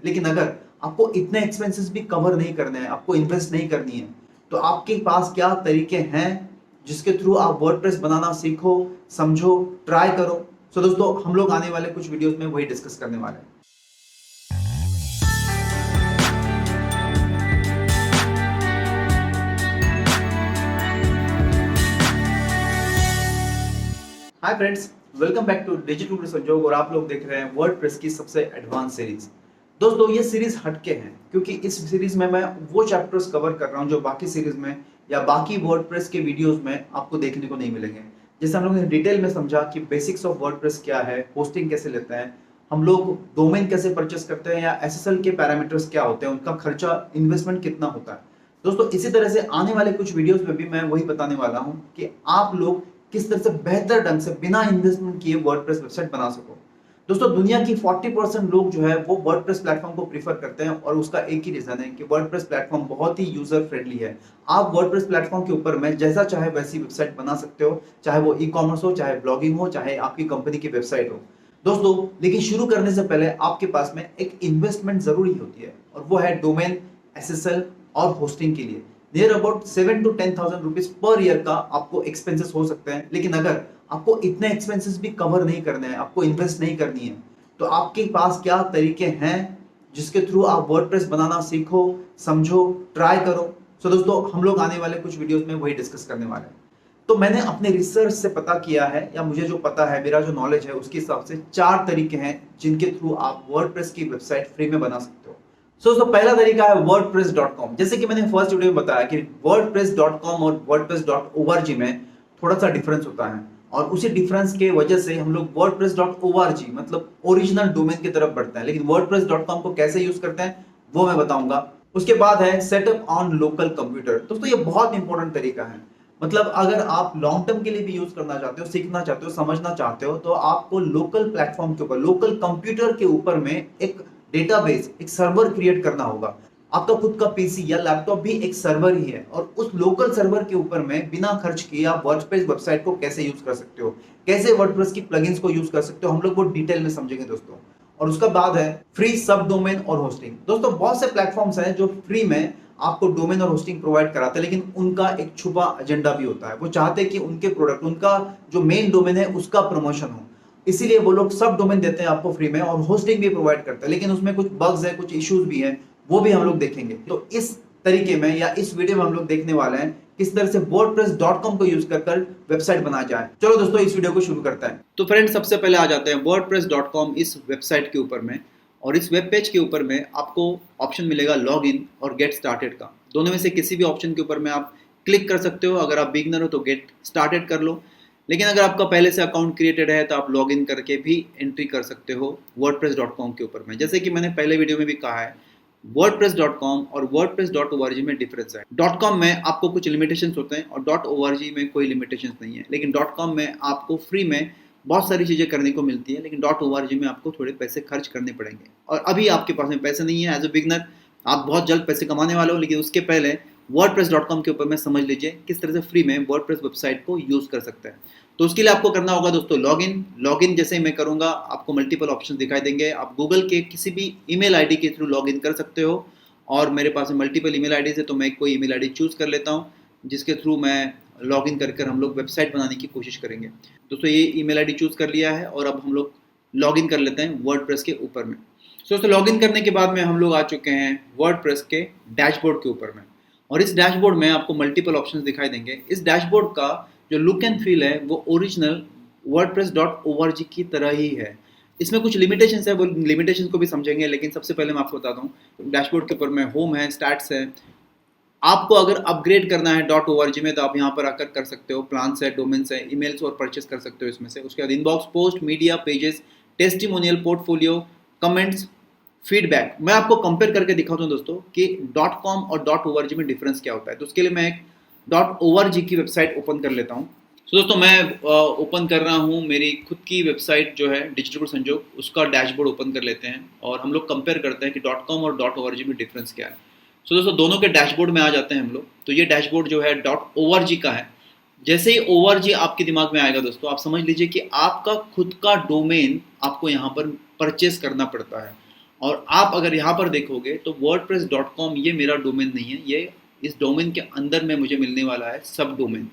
लेकिन अगर आपको इतने एक्सपेंसेस भी कवर नहीं करने हैं, आपको इन्वेस्ट नहीं करनी है, तो आपके पास क्या तरीके हैं जिसके थ्रू आप वर्डप्रेस बनाना सीखो, समझो, ट्राई करो। सो दोस्तों, हम लोग आने वाले कुछ वीडियोस में वही डिस्कस करने वाले हैं। Hi friends, welcome back to digital Sanjog और आप लोग देख रहे हैं वर्डप्रेस की सबसे एडवांस सीरीज। दोस्तों, ये सीरीज हटके है क्योंकि इस सीरीज में मैं वो चैप्टर्स कवर कर रहा हूं जो बाकी सीरीज में या बाकी वर्डप्रेस के वीडियोस में आपको देखने को नहीं मिलेंगे। जैसे हम लोग ने डिटेल में समझा कि बेसिक्स ऑफ वर्डप्रेस क्या है, होस्टिंग कैसे लेते हैं, हम लोग डोमेन कैसे परचेस करते हैं, या एसएसएल के पैरामीटर्स क्या होते हैं, उनका खर्चा, इन्वेस्टमेंट कितना होता है। दोस्तों, इसी तरह से आने वाले कुछ वीडियोस में भी मैं वही बताने वाला हूं कि आप लोग किस तरह से बेहतर ढंग से बिना इन्वेस्टमेंट किए वर्डप्रेस वेबसाइट बना सको। दोस्तों, दुनिया की 40% लोग जो है वो वर्डप्रेस प्लेटफॉर्म को प्रीफर करते हैं और उसका एक ही रीजन है कि वर्डप्रेस प्लेटफॉर्म बहुत ही यूजर फ्रेंडली है। आप वर्डप्रेस प्लेटफॉर्म के ऊपर में जैसा चाहे वैसी वेबसाइट बना सकते हो, चाहे वो ई कॉमर्स हो, चाहे ब्लॉगिंग हो, चाहे आपकी कंपनी की वेबसाइट हो। दोस्तों, लेकिन शुरू करने से पहले आपके पास में एक इन्वेस्टमेंट जरूरी होती है और वो है डोमेन, एसएसएल और होस्टिंग के लिए। Near about 7 to 10,000 rupees per year का आपको एक्सपेंसेस हो सकते हैं। लेकिन अगर आपको इतने एक्सपेंसेस भी कवर नहीं करने हैं, आपको इन्वेस्ट नहीं करनी है, तो आपके पास क्या तरीके हैं जिसके थ्रू आप वर्डप्रेस बनाना सीखो, समझो, ट्राई करो। सो दोस्तों, हम लोग आने वाले कुछ वीडियोस में वही डिस्कस करने वाले हैं। तो मैंने अपने रिसर्च से पता किया है, या मुझे जो पता है, मेरा जो नॉलेज है, उसके हिसाब से 4 तरीके हैं जिनके थ्रू आप वर्डप्रेस की वेबसाइट फ्री में बना सकते हो। दोस्तों, पहला तरीका है wordpress.com। जैसे कि मैंने फर्स्ट वीडियो में बताया कि wordpress.com और wordpress.org में थोड़ा सा डिफरेंस होता है, और उसी डिफरेंस के वजह से हम लोग wordpress.org मतलब ओरिजिनल डोमेन की तरफ बढ़ते हैं। लेकिन wordpress.com को कैसे यूज करते हैं वो मैं बताऊंगा। उसके बाद है सेटअप ऑन लोकल कंप्यूटर। दोस्तों, ये बहुत इंपॉर्टेंट तरीका है। मतलब अगर आप लॉन्ग टर्म के लिए भी यूज करना चाहते हो, सीखना चाहते हो, समझना चाहते हो, तो आपको लोकल प्लेटफॉर्म के ऊपर, लोकल कंप्यूटर के ऊपर में एक डेटाबेस, एक सर्वर क्रिएट करना होगा। आपका खुद का पीसी या लैपटॉप भी एक सर्वर ही है, और उस लोकल सर्वर के ऊपर में बिना खर्च किए आप वर्डप्रेस वेबसाइट को कैसे यूज कर सकते हो, कैसे वर्डप्रेस की प्लगइन्स को यूज कर सकते हो, हम लोग वो डिटेल में समझेंगे दोस्तों। और उसका बाद है फ्री सब डोमेन और होस्टिंग। दोस्तों, बहुत से प्लेटफॉर्म्स हैं जो फ्री में आपको डोमेन और होस्टिंग प्रोवाइड कराते हैं, लेकिन उनका एक छुपा एजेंडा भी होता है। वो चाहते हैं कि उनके प्रोडक्ट, उनका जो मेन डोमेन है, उसका प्रमोशन हो। इसीलिए वो लोग सब डोमेन देते हैं आपको फ्री में, और होस्टिंग भी प्रोवाइड करते हैं। लेकिन उसमें कुछ बग्स है, कुछ इश्यूज भी हैं, वो भी हम लोग देखेंगे। तो इस तरीके में या इस वीडियो में हम लोग देखने वाले हैं किस तरह से wordpress.com को यूज कर वेबसाइट बनाया जाए। चलो दोस्तों, इस वीडियो को शुरू करते हैं। तो फ्रेंड्स, सबसे पहले आ जाते हैं wordpress.com इस वेबसाइट के ऊपर में। और इस वेब पेज के ऊपर में आपको ऑप्शन मिलेगा लॉग इन और गेट स्टार्टेड का। दोनों में से किसी भी ऑप्शन के ऊपर में आप क्लिक कर सकते हो। अगर आप बिगनर हो तो गेट स्टार्टेड कर लो, लेकिन अगर आपका पहले से अकाउंट क्रिएटेड है तो आप लॉग इन करके भी एंट्री कर सकते हो wordpress.com के ऊपर में। जैसे कि मैंने पहले वीडियो में भी कहा है, wordpress.com और wordpress.org में डिफरेंस है। .com में आपको कुछ लिमिटेशंस होते हैं और .org में कोई लिमिटेशंस नहीं है। लेकिन .com में आपको फ्री में बहुत सारी चीज़ें करने को मिलती है, लेकिन .org में आपको थोड़े पैसे खर्च करने पड़ेंगे। और अभी आपके पास में पैसे नहीं है, एज ए बिगनर आप बहुत जल्द पैसे कमाने वाले हो, लेकिन उसके पहले wordpress.com के ऊपर में समझ लीजिए किस तरह से फ्री में वर्डप्रेस वेबसाइट को यूज़ कर सकते हैं। तो उसके लिए आपको करना होगा दोस्तों लॉगिन जैसे ही मैं करूंगा आपको मल्टीपल ऑप्शन दिखाई देंगे। आप गूगल के किसी भी ईमेल आईडी के थ्रू लॉगिन कर सकते हो, और मेरे पास मल्टीपल ईमेल आईडीज है तो मैं कोई ईमेल आईडी चूज कर लेता हूँ जिसके थ्रू मैं लॉगिन कर हम लोग वेबसाइट बनाने की कोशिश करेंगे। दोस्तों, ये ईमेल आईडी चूज कर लिया है और अब हम लोग लॉगिन कर लेते हैं वर्डप्रेस के ऊपर में। दोस्तों, लॉगिन करने के बाद में हम लोग आ चुके हैं वर्डप्रेस के डैशबोर्ड के ऊपर में, और इस डैशबोर्ड में आपको मल्टीपल ऑप्शंस दिखाई देंगे। इस डैशबोर्ड का जो लुक एंड फील है वो ओरिजिनल wordpress.org की तरह ही है। इसमें कुछ लिमिटेशंस है, वो लिमिटेशंस को भी समझेंगे, लेकिन सबसे पहले मैं आपको बताता हूँ डैशबोर्ड के ऊपर में होम है, स्टैट्स है। आपको अगर अपग्रेड करना है .org में तो आप यहाँ पर आकर कर सकते हो। प्लान्स है, डोमेन्स है, ईमेल्स और परचेस कर सकते हो इसमें से। उसके बाद inbox, post, media, pages, testimonial, portfolio, comments, feedback. मैं आपको कंपेयर करके दिखाता हूँ दोस्तों कि .com और .org में डिफरेंस क्या होता है। तो उसके लिए मैं एक .org की वेबसाइट ओपन कर लेता हूँ। तो दोस्तों, मैं ओपन कर रहा हूँ मेरी खुद की वेबसाइट जो है डिजिटल संजोग, उसका डैशबोर्ड ओपन कर लेते हैं और हम लोग कंपेयर करते हैं कि .com और .org में डिफरेंस क्या है। तो दोस्तों, दोनों के डैशबोर्ड में आ जाते हैं हम लोग। तो ये डैशबोर्ड जो है .org का है। जैसे ही org आपके दिमाग में आएगा दोस्तों, आप समझ लीजिए कि आपका खुद का डोमेन आपको यहाँ पर परचेस करना पड़ता है। और आप अगर यहाँ पर देखोगे तो wordpress.com ये मेरा डोमेन नहीं है, ये इस डोमेन के अंदर में मुझे मिलने वाला है सब डोमेन।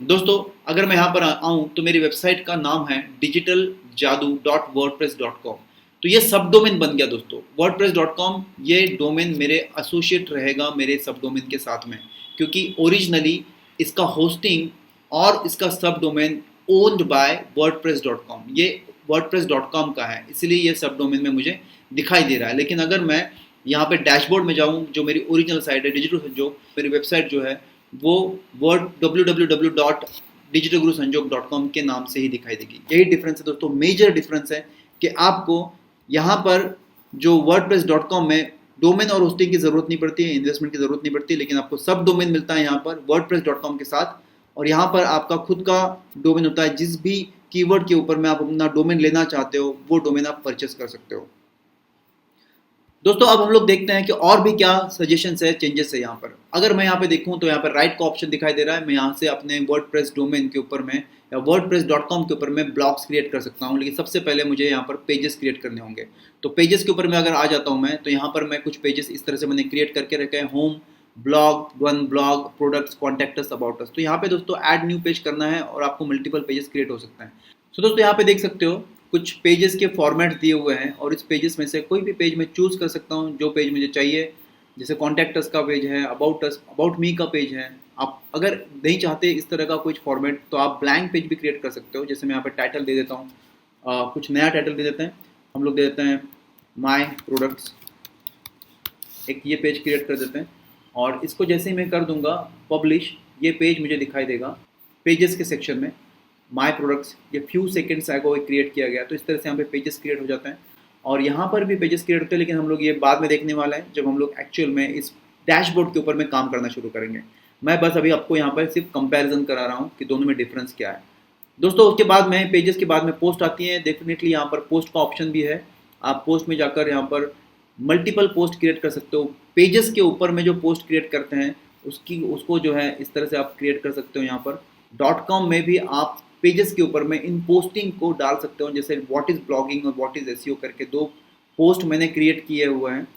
दोस्तों अगर मैं यहाँ पर आऊँ तो मेरी वेबसाइट का नाम है digitaljadoo.wordpress.com। तो ये सब डोमेन बन गया दोस्तों। wordpress.com ये डोमेन मेरे एसोसिएट रहेगा मेरे सब डोमेन के साथ में, क्योंकि ओरिजिनली इसका होस्टिंग और इसका सब डोमेन ओन्ड बाय wordpress.com, ये wordpress.com का है, इसलिए ये सब डोमेन में मुझे दिखाई दे रहा है। लेकिन अगर मैं यहाँ पे डैशबोर्ड में जाऊँ, जो मेरी ओरिजिनल साइट है डिजिटल संजोग, मेरी वेबसाइट जो है वो www.digitalgurusanjog.com के नाम से ही दिखाई देगी। यही डिफरेंस है दोस्तों, मेजर डिफरेंस है कि आपको यहाँ पर जो wordpress.com में डोमेन और होस्टिंग की जरूरत नहीं पड़ती है, इन्वेस्टमेंट की जरूरत नहीं पड़ती, लेकिन आपको सब डोमेन मिलता है यहाँ पर wordpress.com के साथ। और यहाँ पर आपका खुद का डोमेन होता है, जिस भी कीवर्ड के ऊपर में आप अपना डोमेन लेना चाहते हो वो डोमेन आप परचेस कर सकते हो। दोस्तों अब हम लोग देखते हैं कि और भी क्या सजेशंस है, चेंजेस है यहाँ पर। अगर मैं यहाँ पे देखूँ तो यहाँ पर राइट का ऑप्शन दिखाई दे रहा है। मैं यहाँ से अपने वर्डप्रेस डोमेन के ऊपर में या wordpress.com के ऊपर में ब्लॉग्स क्रिएट कर सकता हूँ, लेकिन सबसे पहले मुझे यहाँ पर पेजेस क्रिएट करने होंगे। तो पेजेस के ऊपर में अगर आ जाता हूँ मैं, तो यहाँ पर मैं कुछ पेजेस इस तरह से मैंने क्रिएट करके रखे हैं, home, blog, one blog, products, contact us, about us. तो यहाँ पे दोस्तों ऐड न्यू पेज करना है और आपको मल्टीपल पेजेस क्रिएट हो सकते हैं। तो दोस्तों यहाँ पे देख सकते हो कुछ पेजेस के फॉर्मेट दिए हुए हैं और इस पेजेस में से कोई भी पेज मैं चूज़ कर सकता हूँ जो पेज मुझे चाहिए। जैसे कॉन्टैक्ट अस का पेज है, अबाउट अस, अबाउट मी का पेज है। आप अगर नहीं चाहते इस तरह का कुछ फॉर्मेट तो आप ब्लैंक पेज भी क्रिएट कर सकते हो। जैसे मैं यहाँ पर टाइटल दे देता हूँ, कुछ नया टाइटल दे देते हैं, हम लोग दे देते हैं माई प्रोडक्ट्स, एक ये पेज क्रिएट कर देते हैं। और इसको जैसे ही मैं कर दूंगा पब्लिश, ये पेज मुझे दिखाई देगा पेजेस के सेक्शन में, माई प्रोडक्ट्स, ये फ्यू सेकेंड्स अगो क्रिएट किया गया। तो इस तरह से यहाँ पे पेजेस क्रिएट हो जाते हैं और यहाँ पर भी पेजेस क्रिएट होते हैं, लेकिन हम लोग ये बाद में देखने वाला है जब हम लोग एक्चुअल में इस डैशबोर्ड के ऊपर में काम करना शुरू करेंगे। मैं बस अभी आपको यहाँ पर सिर्फ कंपैरिजन करा रहा हूँ कि दोनों में डिफरेंस क्या है। दोस्तों उसके बाद में पेजेस के बाद में पोस्ट आती है। डेफिनेटली यहाँ पर पोस्ट का ऑप्शन भी है, आप पोस्ट में जाकर यहाँ पर मल्टीपल पोस्ट क्रिएट कर सकते हो। पेजेस के ऊपर में जो पोस्ट क्रिएट करते हैं उसको जो है इस तरह से आप क्रिएट कर सकते हो। यहाँ पर .com में भी आप पेजेस के ऊपर में इन पोस्टिंग को डाल सकते हो, जैसे व्हाट इज़ ब्लॉगिंग और व्हाट इज़ एसईओ करके दो पोस्ट मैंने क्रिएट किए हुए हैं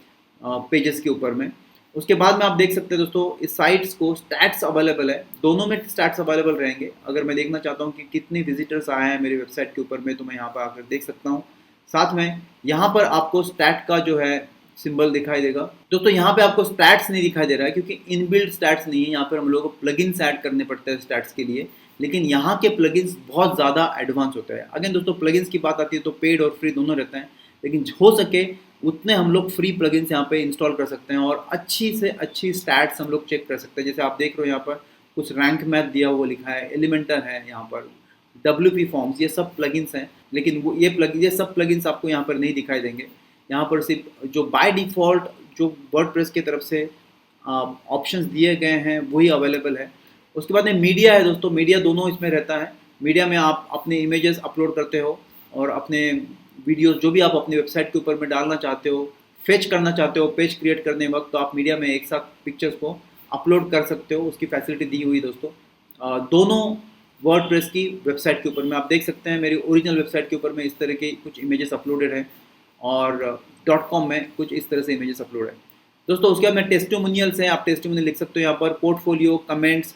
पेजेस के ऊपर में। उसके बाद में आप देख सकते हैं दोस्तों इस साइट्स को स्टैट्स अवेलेबल है, दोनों में स्टैट्स अवेलेबल रहेंगे। अगर मैं देखना चाहता हूँ कि कितने विजिटर्स आए हैं मेरी वेबसाइट के ऊपर में, तो मैं यहाँ पर आकर देख सकता हूँ। साथ में यहाँ पर आपको स्टैट का जो है सिंबल दिखाई देगा। दोस्तों यहाँ पे आपको स्टैट्स नहीं दिखाई दे रहा है क्योंकि इनबिल्ट स्टैट्स नहीं है, यहाँ पर हम लोगों को प्लगइन्स ऐड करने पड़ते हैं स्टैट्स के लिए, लेकिन यहाँ के प्लगइन्स बहुत ज़्यादा एडवांस होते हैं। अगेन दोस्तों प्लगइन्स की बात आती है तो पेड और फ्री दोनों रहते हैं, लेकिन हो सके उतने हम लोग फ्री प्लगइन्स यहाँ पे इंस्टॉल कर सकते हैं और अच्छी से अच्छी स्टैट्स हम लोग चेक कर सकते हैं। जैसे आप देख रहे हो यहाँ पर कुछ रैंक मैथ दिया हुआ लिखा है, एलिमेंटर है, यहाँ पर WP फॉर्म्स, ये सब प्लगइन्स हैं, लेकिन वो ये सब प्लगइन्स आपको यहाँ पर नहीं दिखाई देंगे। यहाँ पर सिर्फ जो बाय डिफ़ॉल्ट जो वर्डप्रेस की तरफ से ऑप्शंस दिए गए हैं वही अवेलेबल है। उसके बाद में मीडिया है दोस्तों, मीडिया दोनों इसमें रहता है। मीडिया में आप अपने इमेजेस अपलोड करते हो और अपने वीडियोस जो भी आप अपनी वेबसाइट के ऊपर में डालना चाहते हो, फेच करना चाहते हो पेज क्रिएट करने वक्त, तो आप मीडिया में एक साथ पिक्चर्स को अपलोड कर सकते हो, उसकी फैसिलिटी दी हुई दोस्तों। दोनों वर्डप्रेस की वेबसाइट के ऊपर में आप देख सकते हैं, मेरी ओरिजिनल वेबसाइट के ऊपर में इस तरह के कुछ इमेजेस अपलोडेड हैं और .com में कुछ इस तरह से इमेजेस अपलोड है दोस्तों। उसके बाद में टेस्टिमोनियल्स हैं, आप टेस्टिमोनियल लिख सकते हो यहाँ पर, पोर्टफोलियो, कमेंट्स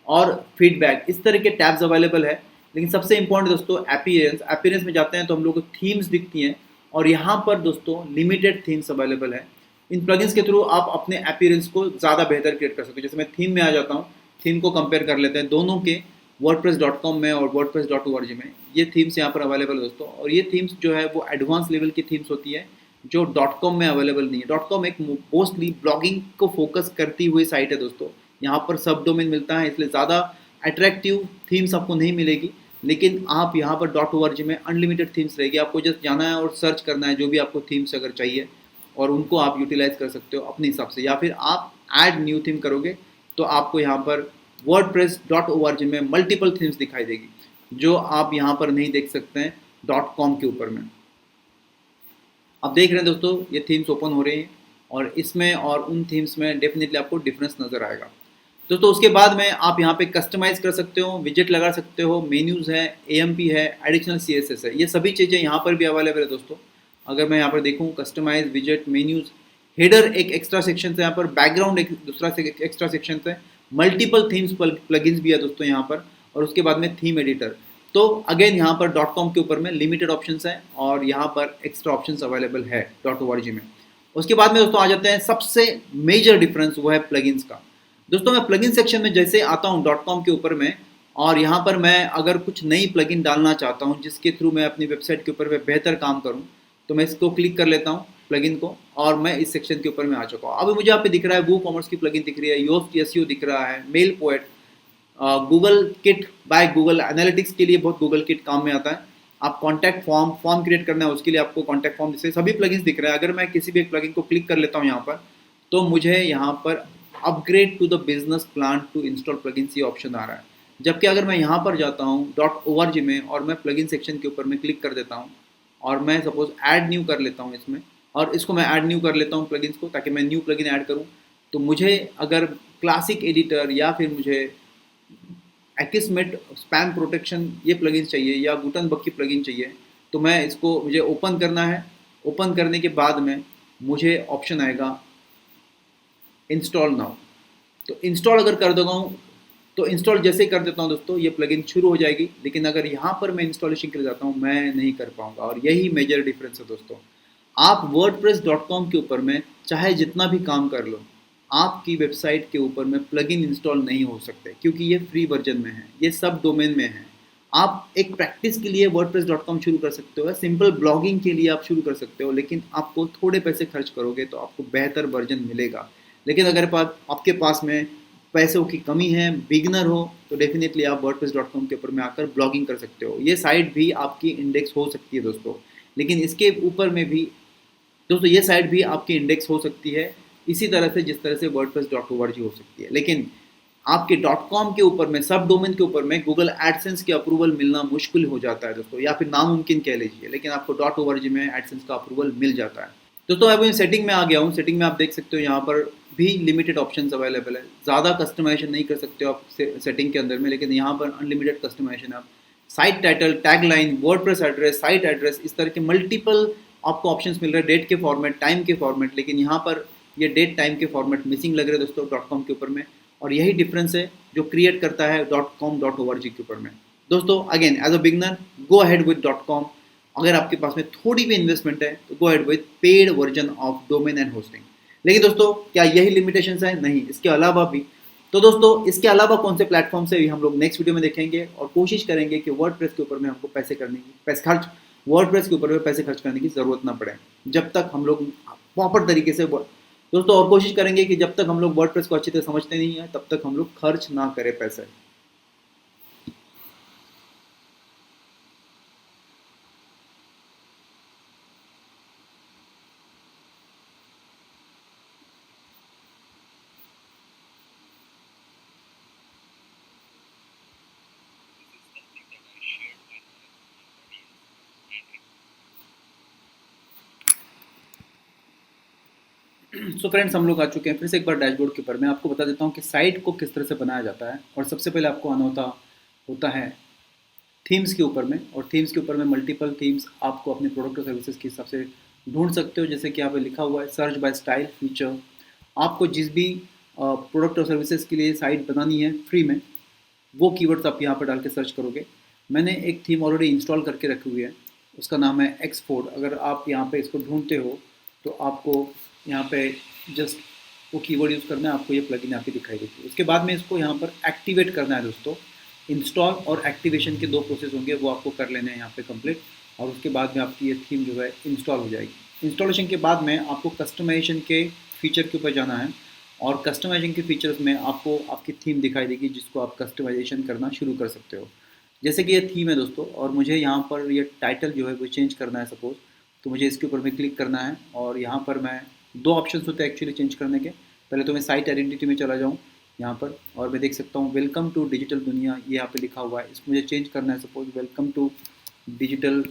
और फीडबैक, इस तरह के टैब्स अवेलेबल है। लेकिन सबसे इंपॉर्टेंट दोस्तों अपीयरेंस में जाते हैं तो हम लोग को थीम्स दिखती हैं और यहाँ पर दोस्तों लिमिटेड थीम्स अवेलेबल है। इन प्लगइन्स के थ्रू आप अपने अपीयरेंस को ज़्यादा बेहतर क्रिएट कर सकते हो। जैसे मैं थीम में आ जाता हूँ, थीम को कंपेयर कर लेते हैं दोनों के, wordpress.com में और wordpress.org में। ये थीम्स यहाँ पर अवेलेबल है दोस्तों, और ये थीम्स जो है वो एडवांस लेवल की थीम्स होती है जो .com में अवेलेबल नहीं है। .com एक मोस्टली ब्लॉगिंग को फोकस करती हुई साइट है दोस्तों, यहाँ पर सब डोमेन मिलता है, इसलिए ज़्यादा अट्रैक्टिव थीम्स आपको नहीं मिलेगी। लेकिन आप यहाँ पर .org में अनलिमिटेड थीम्स रहेगी, आपको जस्ट जाना है और सर्च करना है जो भी आपको थीम्स अगर चाहिए और उनको आप यूटिलाइज कर सकते हो अपने हिसाब से, या फिर आप ऐड न्यू थीम करोगे तो आपको यहाँ पर wordpress.org में मल्टीपल थीम्स दिखाई देगी जो आप यहाँ पर नहीं देख सकते हैं .com के ऊपर में। आप देख रहे हैं दोस्तों ये थीम्स ओपन हो रही हैं और इसमें और उन थीम्स में डेफिनेटली आपको डिफरेंस नज़र आएगा दोस्तों। उसके बाद में आप यहाँ पे कस्टमाइज कर सकते हो, विजेट लगा सकते हो, मेन्यूज़ है, AMP है, एडिशनल CSS है, ये सभी चीज़ें यहाँ पर भी अवेलेबल है दोस्तों। अगर मैं यहाँ पर देखूँ कस्टमाइज विजेट मेन्यूज, हेडर एक एक्स्ट्रा सेक्शन है यहाँ पर, बैकग्राउंड एक दूसरा एक्स्ट्रा सेक्शन है, मल्टीपल थीम्स प्लगइन्स भी है दोस्तों यहाँ पर, और उसके बाद में थीम एडिटर। तो अगेन यहाँ पर डॉट कॉम के ऊपर में लिमिटेड ऑप्शंस हैं और यहाँ पर एक्स्ट्रा ऑप्शंस अवेलेबल है .org में। उसके बाद में दोस्तों आ जाते हैं सबसे मेजर डिफरेंस, वो है प्लगइन्स का। दोस्तों मैं प्लगइन सेक्शन में जैसे आता हूँ डॉट कॉम के ऊपर में, और यहाँ पर मैं अगर कुछ नई प्लगइन डालना चाहता हूँ जिसके थ्रू मैं अपनी वेबसाइट के ऊपर में बेहतर काम करूँ, तो मैं इसको क्लिक कर लेता हूँ प्लगइन को, और मैं इस सेक्शन के ऊपर में आ चुका हूँ। अभी मुझे यहाँ पे दिख रहा है वो कॉमर्स की प्लगइन दिख रही है, योस्ट एसईओ दिख रहा है, MailPoet, Google kit by Google analytics के लिए बहुत गूगल किट काम में आता है। आप कॉन्टैक्ट फॉर्म क्रिएट करना है उसके लिए आपको कॉन्टैक्ट फॉर्म, जैसे सभी प्लगइन्स दिख रहे हैं। अगर मैं किसी भी एक प्लगइन को क्लिक कर लेता हूँ यहाँ पर, तो मुझे यहाँ पर upgrade to the business plan to install plugins ये ऑप्शन आ रहा है। जबकि अगर मैं यहाँ पर जाता हूँ .org में और मैं प्लगइन सेक्शन के ऊपर में क्लिक कर देता हूँ और मैं सपोज ऐड न्यू कर लेता हूँ इसमें, और इसको मैं ऐड न्यू कर लेता हूँ प्लगइन्स को, ताकि मैं न्यू प्लगइन ऐड करूँ, तो मुझे अगर क्लासिक एडिटर या फिर मुझे एक्समेट स्पैम प्रोटेक्शन ये प्लगइन चाहिए या गुटनबर्ग की प्लगइन चाहिए, तो मैं इसको मुझे ओपन करना है। ओपन करने के बाद में मुझे ऑप्शन आएगा इंस्टॉल नाउ। तो इंस्टॉल अगर कर देता हूँ, तो इंस्टॉल जैसे ही कर देता हूँ दोस्तों, ये प्लगइन शुरू हो जाएगी। लेकिन अगर यहाँ पर मैं इंस्टॉलेशन के लिए जाता हूँ, मैं नहीं कर पाऊंगा, और यही मेजर डिफरेंस है दोस्तों। आप wordpress.com के ऊपर में चाहे जितना भी काम कर लो, आपकी वेबसाइट के ऊपर में प्लगइन इंस्टॉल नहीं हो सकते, क्योंकि ये फ्री वर्जन में है, ये सब डोमेन में है। आप एक प्रैक्टिस के लिए wordpress.com शुरू कर सकते हो, सिंपल ब्लॉगिंग के लिए आप शुरू कर सकते हो, लेकिन आपको थोड़े पैसे खर्च करोगे तो आपको बेहतर वर्जन मिलेगा। लेकिन अगर आपके पास में पैसों की कमी है, बिगनर हो, तो डेफिनेटली आप wordpress.com के ऊपर में आकर ब्लॉगिंग कर सकते हो। ये साइट भी आपकी इंडेक्स हो सकती है दोस्तों, लेकिन इसके ऊपर में भी दोस्तों ये साइट भी आपकी इंडेक्स हो सकती है इसी तरह से जिस तरह से wordpress.org हो सकती है। लेकिन आपके .com के ऊपर में, सब डोमेन के ऊपर में गूगल एडसेंस के अप्रूवल मिलना मुश्किल हो जाता है दोस्तों, या फिर नामुमकिन कह लीजिए, लेकिन आपको .org में एडसेंस का अप्रूवल मिल जाता है। दोस्तों अभी सेटिंग में आ गया हूँ। सेटिंग में आप देख सकते हो यहाँ पर भी लिमिटेड ऑप्शंस अवेलेबल है। ज़्यादा कस्टमाइजेशन नहीं कर सकते हो आप सेटिंग के अंदर में, लेकिन यहाँ पर अनलिमिटेड कस्टमाइजेशन आप site title, tagline, WordPress address, site address, इस तरह के मल्टीपल आपको ऑप्शंस मिल रहे हैं, डेट के फॉर्मेट, टाइम के फॉर्मेट। लेकिन यहाँ पर ये डेट टाइम के फॉर्मेट मिसिंग लग रहे हैं दोस्तों .com के ऊपर में, और यही डिफरेंस है जो क्रिएट करता है .com .org के ऊपर में। दोस्तों again as a beginner, go ahead with .com। अगर आपके पास में थोड़ी भी इन्वेस्टमेंट है तो गो ahead with paid version of domain and hosting. लेकिन दोस्तों क्या यही लिमिटेशंस हैं? नहीं, इसके अलावा भी। तो दोस्तों इसके अलावा कौन से प्लेटफॉर्म से हम लोग नेक्स्ट वीडियो में देखेंगे, और कोशिश करेंगे कि वर्डप्रेस के ऊपर में हमको वर्डप्रेस के ऊपर में पैसे खर्च करने की ज़रूरत ना पड़े, जब तक हम लोग प्रॉपर तरीके से दोस्तों, और कोशिश करेंगे कि जब तक हम लोग वर्डप्रेस को अच्छी तरह समझते नहीं है तब तक हम लोग खर्च ना करें पैसे। सो फ्रेंड्स हम लोग आ चुके हैं फिर से एक बार डैशबोर्ड के ऊपर। मैं आपको बता देता हूँ कि साइट को किस तरह से बनाया जाता है। और सबसे पहले आपको आना होता है थीम्स के ऊपर में, और थीम्स के ऊपर में मल्टीपल थीम्स आपको अपने प्रोडक्ट और सर्विसेज के हिसाब से ढूंढ सकते हो। जैसे कि यहाँ पे लिखा हुआ है सर्च बाय स्टाइल फीचर। आपको जिस भी प्रोडक्ट और सर्विसेज के लिए साइट बनानी है फ्री में, वो कीवर्ड्स आप यहाँ पर डाल के सर्च करोगे। मैंने एक थीम ऑलरेडी इंस्टॉल करके रखी हुई है, उसका नाम है एक्सफोर्ड। अगर आप यहाँ पे इसको ढूंढते हो तो आपको यहाँ पे जस्ट वो कीवर्ड यूज़ करना है, आपको ये प्लगइन यहाँ पे दिखाई देती है। उसके बाद में इसको यहाँ पर एक्टिवेट करना है दोस्तों। इंस्टॉल और एक्टिवेशन के 2 प्रोसेस होंगे, वो आपको कर लेने हैं यहाँ पे कंप्लीट, और उसके बाद में आपकी ये थीम जो है इंस्टॉल हो जाएगी। इंस्टॉलेशन के बाद में आपको कस्टमाइजेशन के फीचर के ऊपर जाना है, और कस्टमाइजेशन के फीचर्स में आपको आपकी थीम दिखाई देगी जिसको आप कस्टमाइजेशन करना शुरू कर सकते हो। जैसे कि ये थीम है दोस्तों, और मुझे यहाँ पर ये टाइटल जो है वो चेंज करना है सपोज, तो मुझे इसके ऊपर में क्लिक करना है, और यहाँ पर मैं 2 ऑप्शंस होते हैं एक्चुअली चेंज करने के। पहले तो मैं साइट आइडेंटिटी में चला जाऊँ यहाँ पर, और मैं देख सकता हूँ वेलकम टू डिजिटल दुनिया, ये यहाँ पे लिखा हुआ है। इसको मुझे चेंज करना है, suppose welcome to digital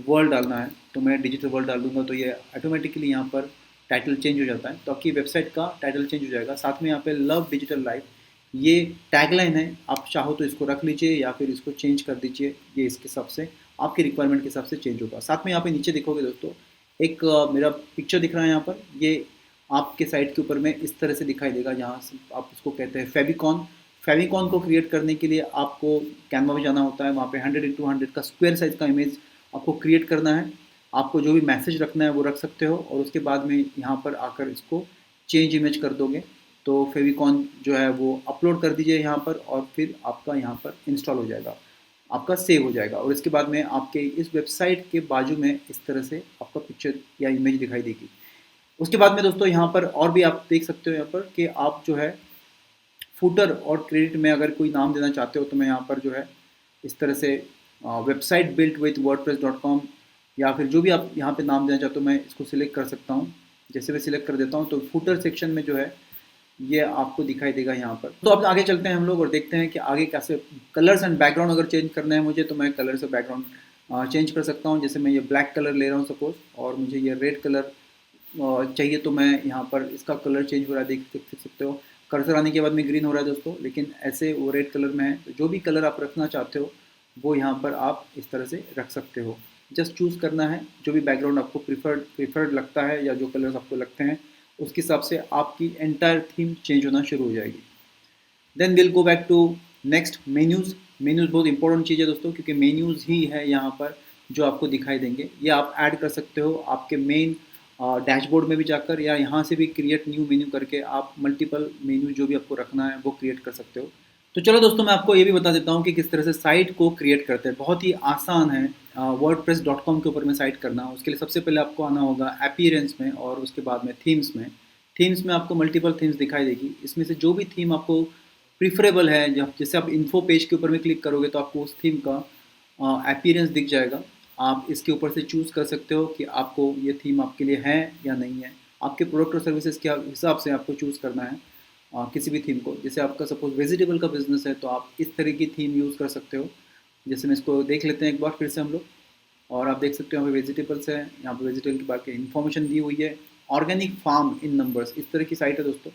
world डालना है, तो मैं डिजिटल वर्ल्ड डाल दूँगा, तो ये ऑटोमेटिकली यहाँ पर टाइटल चेंज हो जाता है। तो आपकी वेबसाइट का टाइटल चेंज हो जाएगा। साथ में यहाँ पे लव डिजिटल लाइफ ये टैगलाइन है, आप चाहो तो इसको रख लीजिए या फिर इसको चेंज कर दीजिए, ये इसके हिसाब से आपके रिक्वायरमेंट के हिसाब से चेंज होगा। साथ में यहाँ पे नीचे देखोगे दोस्तों एक मेरा पिक्चर दिख रहा है यहाँ पर, ये आपके साइट के ऊपर में इस तरह से दिखाई देगा। यहाँ से आप उसको कहते हैं फेविकॉन। फेविकॉन को क्रिएट करने के लिए आपको कैनवा में जाना होता है, वहाँ पे 100x100 का स्क्वायर साइज का इमेज आपको क्रिएट करना है। आपको जो भी मैसेज रखना है वो रख सकते हो, और उसके बाद में यहाँ पर आकर इसको चेंज इमेज कर दोगे तो फेविकॉन जो है वो अपलोड कर दीजिए यहाँ पर, और फिर आपका यहाँ पर इंस्टॉल हो जाएगा, आपका सेव हो जाएगा। और इसके बाद में आपके इस वेबसाइट के बाजू में इस तरह से आपका पिक्चर या इमेज दिखाई देगी। उसके बाद में दोस्तों यहाँ पर और भी आप देख सकते हो यहाँ पर कि आप जो है फुटर और क्रेडिट में अगर कोई नाम देना चाहते हो तो मैं यहाँ पर जो है इस तरह से वेबसाइट बिल्ट विथ wordpress.com या फिर जो भी आप यहाँ पे नाम देना चाहते हो मैं इसको सिलेक्ट कर सकता हूँ। जैसे मैं सिलेक्ट कर देता हूँ तो फुटर सेक्शन में जो है ये आपको दिखाई देगा यहाँ पर। तो अब आगे चलते हैं हम लोग और देखते हैं कि आगे कैसे कलर्स एंड बैकग्राउंड अगर चेंज करना है मुझे तो मैं कलर से बैकग्राउंड चेंज कर सकता हूँ। जैसे मैं ये ब्लैक कलर ले रहा हूँ सपोज, और मुझे ये रेड कलर चाहिए तो मैं यहाँ पर इसका कलर चेंज हो रहा है, देख सकते हो। कर्सर आने के बाद में ग्रीन हो रहा है दोस्तों, लेकिन ऐसे वो रेड कलर में है। तो जो भी कलर आप रखना चाहते हो वो यहाँ पर आप इस तरह से रख सकते हो। जस्ट चूज़ करना है जो भी बैकग्राउंड आपको प्रीफर्ड लगता है या जो कलर्स आपको लगते हैं उसके हिसाब से आपकी एंटायर थीम चेंज होना शुरू हो जाएगी। Then will go back to next menus. Menus बहुत इंपॉर्टेंट चीज़ है दोस्तों, क्योंकि मेन्यूज़ ही है यहाँ पर जो आपको दिखाई देंगे। ये आप ऐड कर सकते हो आपके मेन डैशबोर्ड में भी जाकर, या यहाँ से भी क्रिएट न्यू मेन्यू करके आप मल्टीपल मेन्यू जो भी आपको रखना है वो क्रिएट कर सकते हो। तो चलो दोस्तों मैं आपको ये भी बता देता हूँ कि किस तरह से साइट को क्रिएट करते हैं। बहुत ही आसान है wordpress.com के ऊपर में साइट करना। उसके लिए सबसे पहले आपको आना होगा अपीयरेंस में, और उसके बाद में थीम्स में। थीम्स में आपको मल्टीपल थीम्स दिखाई देगी। इसमें से जो भी थीम आपको प्रीफरेबल है, जब जैसे आप इन्फो पेज के ऊपर में क्लिक करोगे तो आपको उस थीम का अपीयरेंस दिख जाएगा। आप इसके ऊपर से चूज़ कर सकते हो कि आपको ये थीम आपके लिए है या नहीं है। आपके प्रोडक्ट और सर्विसेज के हिसाब से आपको चूज़ करना है किसी भी थीम को। जैसे आपका सपोज वेजिटेबल का बिजनेस है तो आप इस तरह की थीम यूज़ कर सकते हो। जैसे मैं इसको देख लेते हैं एक बार फिर से हम लोग, और आप देख सकते हो यहाँ पे वेजिटेबल्स है, यहाँ पे वेजिटेबल के बारे में इन्फॉर्मेशन दी हुई है। ऑर्गेनिक फार्म इन नंबर्स, इस तरह की साइट है दोस्तों।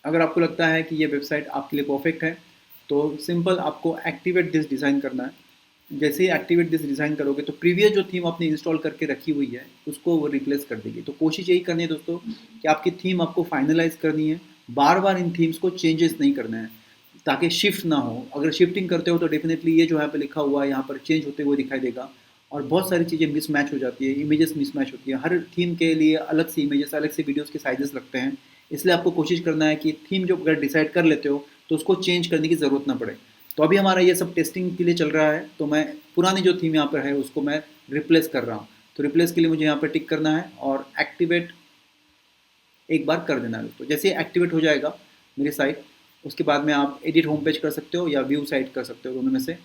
अगर आपको लगता है कि ये वेबसाइट आपके लिए परफेक्ट है तो सिंपल आपको एक्टिवेट दिस डिज़ाइन करना है। जैसे ही एक्टिवेट दिस डिज़ाइन करोगे तो प्रीवियस जो थीम आपने इंस्टॉल करके रखी हुई है उसको वो रिप्लेस कर देगी। तो कोशिश यही करनी है दोस्तों कि आपकी थीम आपको फाइनलाइज करनी है, बार बार इन थीम्स को चेंजेस नहीं करना है ताकि शिफ्ट ना हो। अगर शिफ्टिंग करते हो तो डेफिनेटली ये जो यहाँ पे लिखा हुआ है यहाँ पर चेंज होते हुए दिखाई देगा, और बहुत सारी चीज़ें मिसमैच हो जाती है, इमेजेस मिसमैच होती है। हर थीम के लिए अलग से इमेजेस, अलग से वीडियोज़ के साइजेस लगते हैं। इसलिए आपको कोशिश करना है कि थीम जो अगर डिसाइड कर लेते हो तो उसको चेंज करने की ज़रूरत ना पड़े। तो अभी हमारा ये सब टेस्टिंग के लिए चल रहा है, तो मैं पुरानी जो थीम यहाँ पर है उसको मैं रिप्लेस कर रहा हूँ। तो रिप्लेस के लिए मुझे यहाँ पर टिक करना है और एक्टिवेट एक बार कर देना है दोस्तों। जैसे एक्टिवेट हो जाएगा मेरी साइट, उसके बाद में आप एडिट होम पेज कर सकते हो या व्यू साइट कर सकते हो, दोनों में से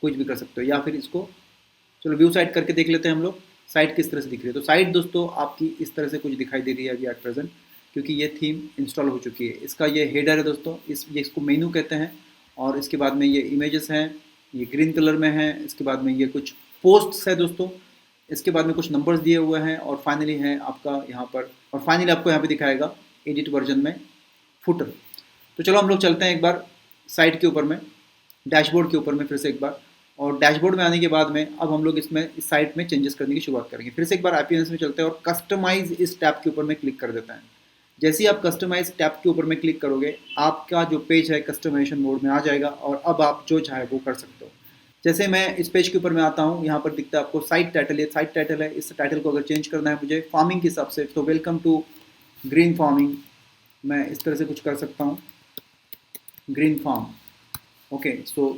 कुछ भी कर सकते हो। या फिर इसको चलो व्यू साइट करके देख लेते हैं हम लोग साइट किस तरह से दिख रही है। तो साइट दोस्तों आपकी इस तरह से कुछ दिखाई दे रही है अभी एट प्रेजेंट, क्योंकि ये थीम इंस्टॉल हो चुकी है। इसका ये हेडर है दोस्तों, इसको मेनू कहते हैं, और इसके बाद में ये इमेजेस हैं, ये ग्रीन कलर में है। इसके बाद में ये कुछ पोस्ट्स है दोस्तों, इसके बाद में कुछ नंबर्स दिए हुए हैं, और फाइनली है आपका यहाँ पर, और फाइनली आपको यहाँ पे दिखाएगा एडिट वर्जन में फुटर। तो चलो हम लोग चलते हैं एक बार साइट के ऊपर में, डैशबोर्ड के ऊपर में फिर से एक बार। और डैशबोर्ड में आने के बाद में अब हम लोग इसमें इस साइट में चेंजेस करने की शुरुआत करेंगे। फिर से एक बार अपीयरेंस में चलते हैं और कस्टमाइज इस टैब के ऊपर में क्लिक कर देते हैं। जैसे ही आप कस्टमाइज टैब के ऊपर में क्लिक करोगे आपका जो पेज है कस्टमाइजेशन मोड में आ जाएगा, और अब आप जो चाहे वो कर सकते हो। जैसे मैं इस पेज के ऊपर में आता हूँ, यहाँ पर दिखता है आपको साइट टाइटल, ये साइट टाइटल है। इस टाइटल को अगर चेंज करना है मुझे फार्मिंग के हिसाब से, तो वेलकम टू ग्रीन फार्मिंग मैं इस तरह से कुछ कर सकता हूँ, ग्रीन फार्म। ओके, सो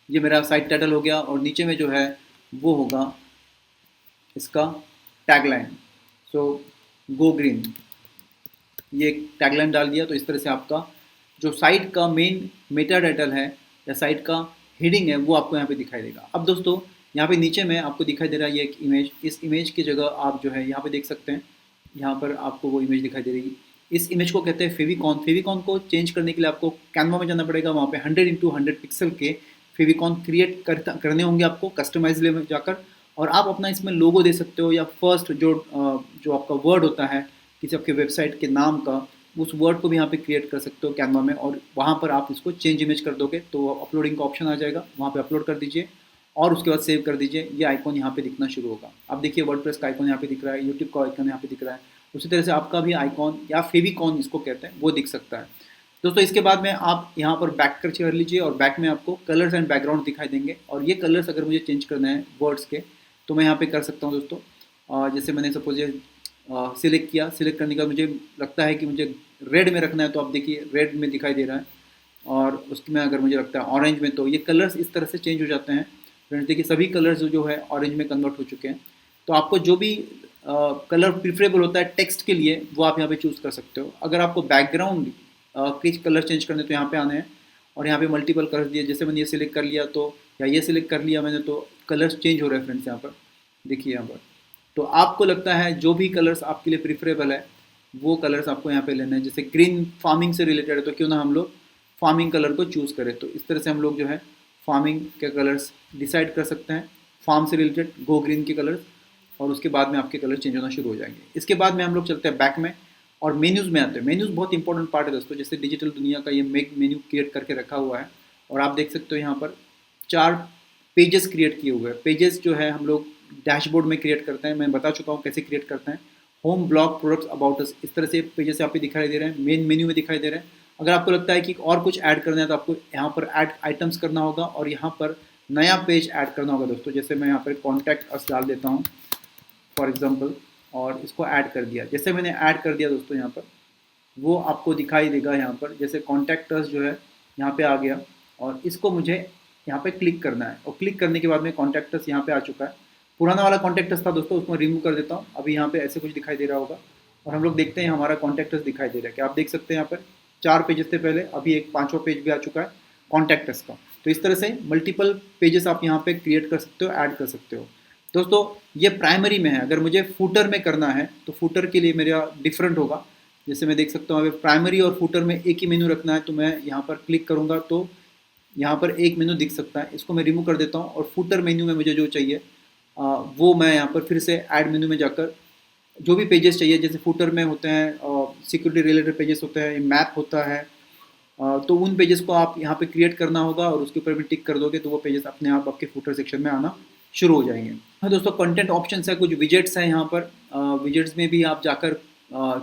ये मेरा साइट टाइटल हो गया, और नीचे में जो है वो होगा इसका टैगलाइन, सो गो ग्रीन। ये टैगलाइन डाल दिया तो इस तरह से आपका जो साइट का मेन मेटा टाइटल है या साइट का हेडिंग है वो आपको यहाँ पे दिखाई देगा। अब दोस्तों यहाँ पे नीचे में आपको दिखाई दे रहा है ये एक इमेज। इस इमेज की जगह आप जो है यहाँ पे देख सकते हैं, यहाँ पर आपको वो इमेज दिखाई दे रही है। इस इमेज को कहते हैं फेविकॉन। फेविकॉन को चेंज करने के लिए आपको कैनवा में जाना पड़ेगा, वहाँ पे 100x100 पिक्सल के फेविकॉन क्रिएट करने होंगे आपको कस्टमाइज ले में जाकर, और आप अपना इसमें लोगो दे सकते हो, या फर्स्ट जो आपका वर्ड होता है किसी आपके वेबसाइट के नाम का, उस वर्ड को भी यहाँ पे क्रिएट कर सकते हो कैनवा में, और वहाँ पर आप इसको चेंज इमेज कर दोगे तो अपलोडिंग का ऑप्शन आ जाएगा, वहाँ पे अपलोड कर दीजिए। और उसके बाद सेव कर दीजिए। ये आइकॉन यहाँ पे दिखना शुरू होगा। अब देखिए वर्डप्रेस का आइकॉन यहाँ पे दिख रहा है, यूट्यूब का आइकॉन यहाँ पे दिख रहा है। उसी तरह से आपका भी आइकॉन या फेविकॉन इसको कहते हैं वो दिख सकता है दोस्तों। इसके बाद में आप यहाँ पर बैक कर लीजिए और बैक में आपको कलर्स एंड बैकग्राउंड दिखाई देंगे। और ये कलर्स अगर मुझे चेंज करना है वर्ड्स के तो मैं यहाँ पे कर सकता हूँ दोस्तों। जैसे मैंने सपोज ये सिलेक्ट किया, सिलेक्ट करने के बाद मुझे लगता है कि मुझे रेड में रखना है तो आप देखिए रेड में दिखाई दे रहा है। और उसमें अगर मुझे लगता है ऑरेंज में, तो ये कलर्स इस तरह से चेंज हो जाते हैं फ्रेंड्स। देखिए सभी कलर्स जो है ऑरेंज में कन्वर्ट हो चुके हैं। तो आपको जो भी कलर प्रिफरेबल होता है टेक्स्ट के लिए वो आप यहाँ पे चूज़ कर सकते हो। अगर आपको बैकग्राउंड के कलर चेंज करने तो यहाँ पे आने हैं और यहाँ पे मल्टीपल कलर्स दिए। जैसे मैंने ये सिलेक्ट कर लिया तो, या ये सिलेक्ट कर लिया मैंने तो कलर्स चेंज हो रहे हैं फ्रेंड्स यहाँ पर, देखिए यहाँ पर। तो आपको लगता है जो भी कलर्स आपके लिए प्रिफरेबल है वो कलर्स आपको यहाँ पे लेना है। जैसे ग्रीन फार्मिंग से रिलेटेड है तो क्यों ना हम लोग फार्मिंग कलर को चूज़ करें। तो इस तरह से हम लोग जो है फार्मिंग के कलर्स डिसाइड कर सकते हैं, फार्म से रिलेटेड गो ग्रीन के कलर्स, और उसके बाद में आपके कलर चेंज होना शुरू हो जाएंगे। इसके बाद में हम लोग चलते हैं बैक में और मेन्यूज़ में आते हैं। मेन्यूज़ बहुत इंपॉर्टेंट पार्ट है दोस्तों। जैसे डिजिटल दुनिया का ये मेन्यू क्रिएट करके रखा हुआ है और आप देख सकते हो यहाँ पर 4 पेजेस क्रिएट किए हुए हैं। पेजेस जो है हम लोग डैशबोर्ड में क्रिएट करते हैं, मैं बता चुका हूँ कैसे क्रिएट करते हैं। Home, blog, products, about us, इस तरह से पेजेस यहाँ पे दिखाई दे रहे हैं, मेन मेन्यू में दिखाई दे रहे हैं। अगर आपको लगता है कि और कुछ ऐड करना है तो आपको यहाँ पर ऐड आइटम्स करना होगा और यहाँ पर नया पेज ऐड करना होगा दोस्तों। जैसे मैं यहाँ पर कॉन्टैक्ट अस डाल देता हूँ फॉर एग्जाम्पल, और इसको ऐड कर दिया। जैसे मैंने ऐड कर दिया दोस्तों यहाँ पर वो आपको दिखाई देगा यहाँ पर। जैसे कॉन्टैक्ट अस जो है यहाँ पे आ गया और इसको मुझे यहाँ पे क्लिक करना है और क्लिक करने के बाद में कॉन्टैक्ट अस यहाँ पे आ चुका है। पुराना वाला कॉन्टैक्ट अस था दोस्तों, उसको रिमूव कर देता हूँ। अभी यहाँ पे ऐसे कुछ दिखाई दे रहा होगा और हम लोग देखते हैं हमारा कॉन्टैक्ट अस दिखाई दे रहा है कि आप देख सकते हैं यहाँ पर 4 पेजेस थे पहले, अभी एक 5वां पेज भी आ चुका है कॉन्टैक्ट अस का। तो इस तरह से मल्टीपल पेजेस आप यहाँ पे क्रिएट कर सकते हो, ऐड कर सकते हो दोस्तों। ये प्राइमरी में है। अगर मुझे फूटर में करना है तो फूटर के लिए मेरा डिफरेंट होगा। जैसे मैं देख सकता हूँ अगर प्राइमरी और फूटर में एक ही मेन्यू रखना है तो मैं यहाँ पर क्लिक करूँगा तो यहाँ पर एक मेन्यू दिख सकता है। इसको मैं रिमूव कर देता हूँ और फूटर मेन्यू में मुझे जो चाहिए वो मैं यहाँ पर फिर से ऐड मेन्यू में जाकर जो भी पेजेस चाहिए, जैसे फूटर में होते हैं सिक्योरिटी रिलेटेड पेजेस होते हैं, मैप होता है, तो उन पेजेस को आप यहाँ पे क्रिएट करना होगा और उसके ऊपर भी टिक कर दोगे तो वो पेजेस अपने आप आपके फूटर सेक्शन में आना शुरू हो जाएंगे। हाँ दोस्तों, कंटेंट ऑप्शंस है, कुछ विजेट्स हैं यहाँ पर। विजेट्स में भी आप जाकर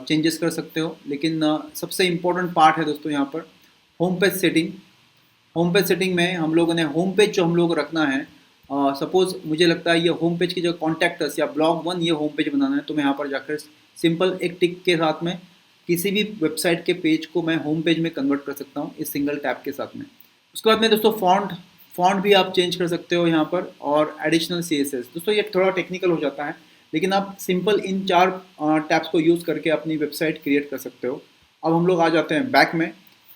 चेंजेस कर सकते हो। लेकिन सबसे इम्पोर्टेंट पार्ट है दोस्तों यहाँ पर home page setting. Home page setting में हम लोगों ने होम पेज जो हम लोग रखना है, सपोज मुझे लगता है ये होम पेज की जो कॉन्टैक्ट अस या ब्लॉग 1 ये होम पेज बनाना है तो मैं यहाँ पर जाकर सिंपल एक टिक के साथ में किसी भी वेबसाइट के पेज को मैं होम पेज में कन्वर्ट कर सकता हूँ इस सिंगल टैप के साथ में। उसके बाद में दोस्तों फॉन्ट भी आप चेंज कर सकते हो यहाँ पर, और एडिशनल CSS। दोस्तों ये थोड़ा टेक्निकल हो जाता है लेकिन आप सिंपल इन 4 टैब्स को यूज़ करके अपनी वेबसाइट क्रिएट कर सकते हो। अब हम लोग आ जाते हैं बैक में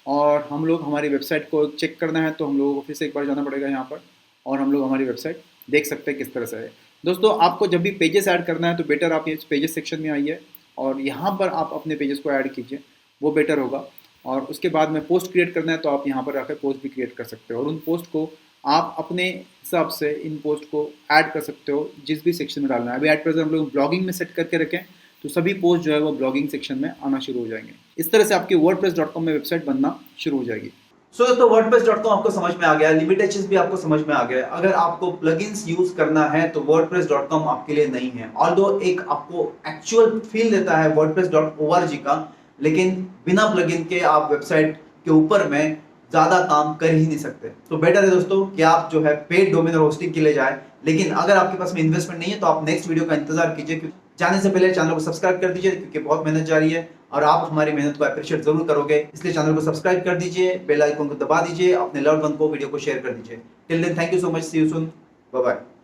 और हम लोग हमारी वेबसाइट को चेक करना है तो हम लोगों को फिर से एक बार जाना पड़ेगा यहाँ पर और हम लोग हमारी वेबसाइट देख सकते हैं किस तरह से है। दोस्तों आपको जब भी पेजेस ऐड करना है तो बेटर आप ये पेजेस सेक्शन में आइए और यहाँ पर आप अपने पेजेस को ऐड कीजिए, वो बेटर होगा। और उसके बाद में पोस्ट क्रिएट करना है तो आप यहाँ पर आकर पोस्ट भी क्रिएट कर सकते हो और उन पोस्ट को आप अपने हिसाब से इन पोस्ट को ऐड कर सकते हो जिस भी सेक्शन में डालना है। अभी एट प्रेजेंट हम लोग ब्लॉगिंग में सेट करके रखें तो सभी पोस्ट जो है वो ब्लॉगिंग सेक्शन में आना शुरू हो जाएंगे। इस तरह से आपकी wordpress.com में वेबसाइट बनना शुरू हो जाएगी। सो दोस्तों wordpress.com आपको समझ में आ गया, लिमिटेशंस भी आपको समझ में आ गया। अगर आपको प्लगइन्स यूज करना है तो wordpress.com आपके लिए नहीं है। ऑल्दो एक आपको एक्चुअल फील देता है wordpress.org का, लेकिन बिना प्लगइन के आप वेबसाइट के ऊपर में ज्यादा काम कर ही नहीं सकते। तो बेटर है दोस्तों कि आप जो है पेड डोमेन और होस्टिंग के लिए जाए। लेकिन अगर आपके पास में इन्वेस्टमेंट नहीं है तो आप नेक्स्ट वीडियो का इंतजार कीजिए। जाने से पहले चैनल को सब्सक्राइब कर दीजिए क्योंकि बहुत मेहनत जारी है और आप हमारी मेहनत को अप्रिशिएट जरूर करोगे, इसलिए चैनल को सब्सक्राइब कर दीजिए, बेल आइकन को दबा दीजिए, अपने लव्ड वन को वीडियो को शेयर कर दीजिए। Till then thank you so much, see you soon, bye bye.